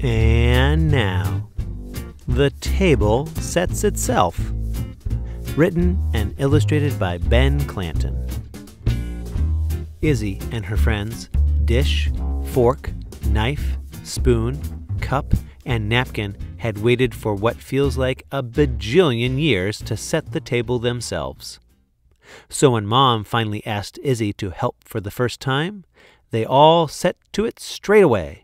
And now, The Table Sets Itself. Written and illustrated by Ben Clanton. Izzy and her friends, dish, fork, knife, spoon, cup, and napkin had waited for what feels like a bajillion years to set the table themselves. So when Mom finally asked Izzy to help for the first time, they all set to it straight away.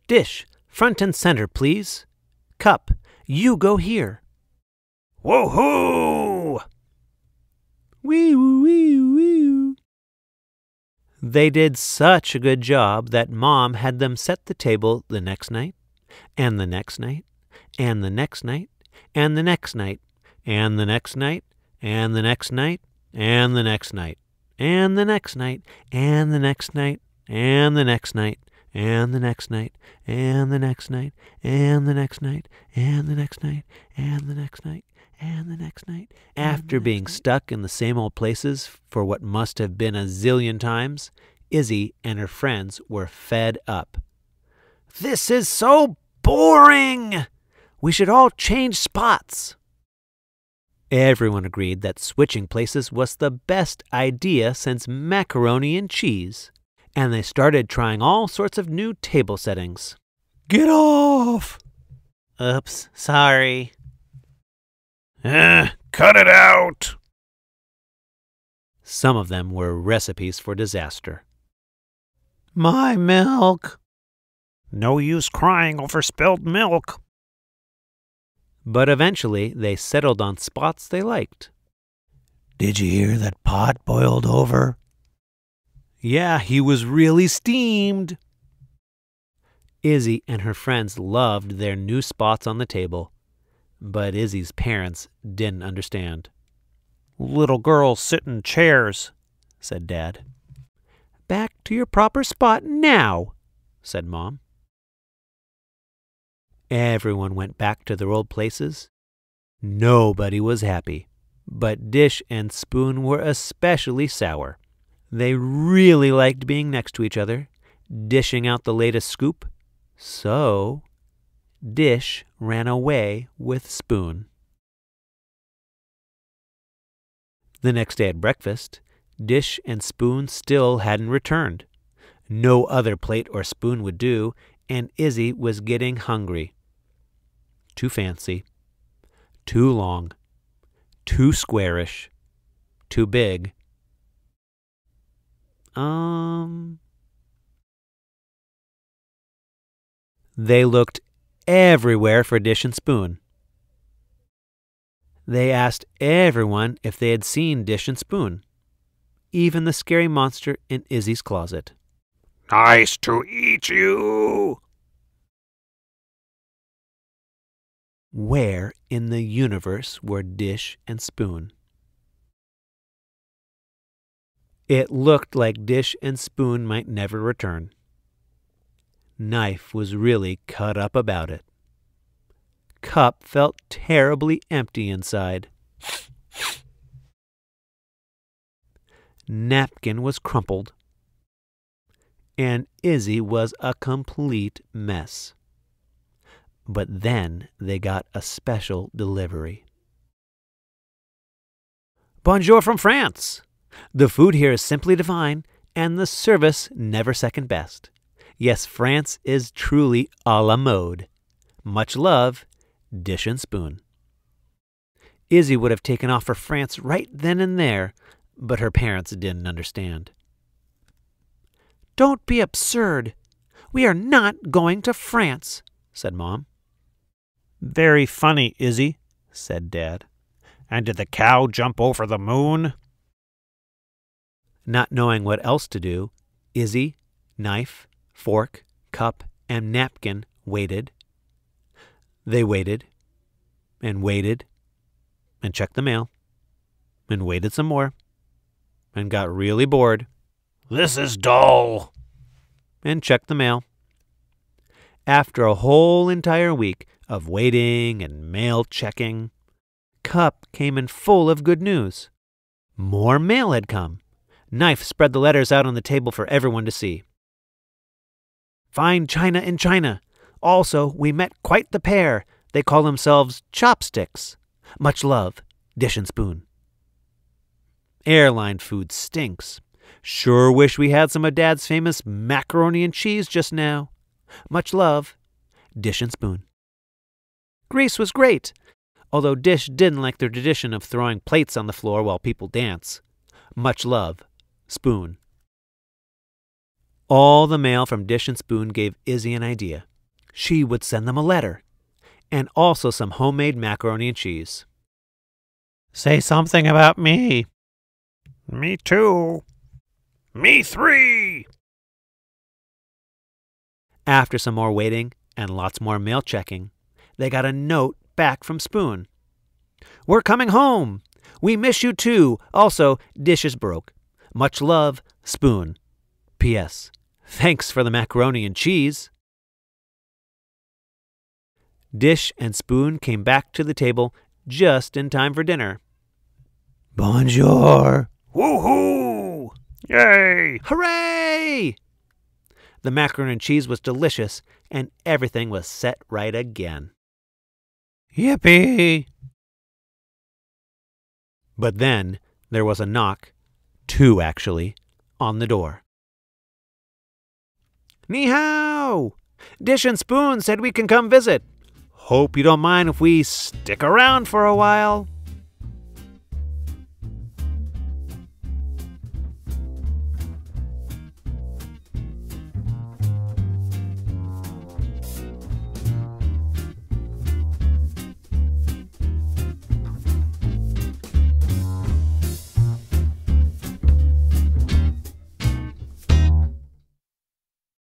Dish, front and center, please. Cup, you go here. Woo-hoo! Wee-woo-wee-wee. They did such a good job that Mom had them set the table the next night, and the next night, and the next night, and the next night, and the next night, and the next night, and the next night, and the next night, and the next night, and the next night, and the next night, and the next night, and the next night, and the next night, and the next night, and the next night. After being stuck in the same old places for what must have been a zillion times, Izzy and her friends were fed up. "This is so boring! We should all change spots." Everyone agreed that switching places was the best idea since macaroni and cheese, and they started trying all sorts of new table settings. "Get off!" "Oops, sorry." Cut it out!" Some of them were recipes for disaster. "My milk!" "No use crying over spilled milk." But eventually they settled on spots they liked. "Did you hear that pot boiled over?" "Yeah, he was really steamed." Izzy and her friends loved their new spots on the table, but Izzy's parents didn't understand. "Little girls sit in chairs," said Dad. "Back to your proper spot now," said Mom. Everyone went back to their old places. Nobody was happy, but Dish and Spoon were especially sour. They really liked being next to each other, dishing out the latest scoop. So Dish ran away with Spoon. The next day at breakfast, Dish and Spoon still hadn't returned. No other plate or spoon would do, and Izzy was getting hungry. Too fancy, too long, too squarish, too big. They looked everywhere for Dish and Spoon. They asked everyone if they had seen Dish and Spoon, even the scary monster in Izzy's closet. "Nice to eat you!" Where in the universe were Dish and Spoon? It looked like Dish and Spoon might never return. Knife was really cut up about it. Cup felt terribly empty inside. Napkin was crumpled. And Izzy was a complete mess. But then they got a special delivery. "Bonjour from France! The food here is simply divine, and the service never second best. Yes, France is truly a la mode. Much love, Dish and Spoon." Izzy would have taken off for France right then and there, but her parents didn't understand. "Don't be absurd. We are not going to France," said Mom. "Very funny, Izzy," said Dad. "And did the cow jump over the moon?" Not knowing what else to do, Izzy, knife, fork, cup, and napkin waited. They waited, and waited, and checked the mail, and waited some more, and got really bored. "This is dull," and checked the mail. After a whole entire week of waiting and mail checking, Cup came in full of good news. More mail had come. Knife spread the letters out on the table for everyone to see. "Find China in China. Also, we met quite the pair. They call themselves Chopsticks. Much love, Dish and Spoon. Airline food stinks. Sure wish we had some of Dad's famous macaroni and cheese just now. Much love, Dish and Spoon. Greece was great, although Dish didn't like the tradition of throwing plates on the floor while people dance. Much love, Spoon. All the mail from Dish and Spoon gave Izzy an idea. She would send them a letter, and also some homemade macaroni and cheese. Say something about me. Me too. Me 3. After some more waiting and lots more mail checking, they got a note back from Spoon. We're coming home. We miss you too. Also, Dish is broke. Much love, Spoon. P.S. Thanks for the macaroni and cheese. Dish and Spoon came back to the table just in time for dinner. Bonjour. Woohoo! Yay! Hooray! The macaroni and cheese was delicious, and everything was set right again. Yippee! But then there was a knock, 2 actually, on the door. Ni hao! Dish and Spoon said we can come visit. Hope you don't mind if we stick around for a while.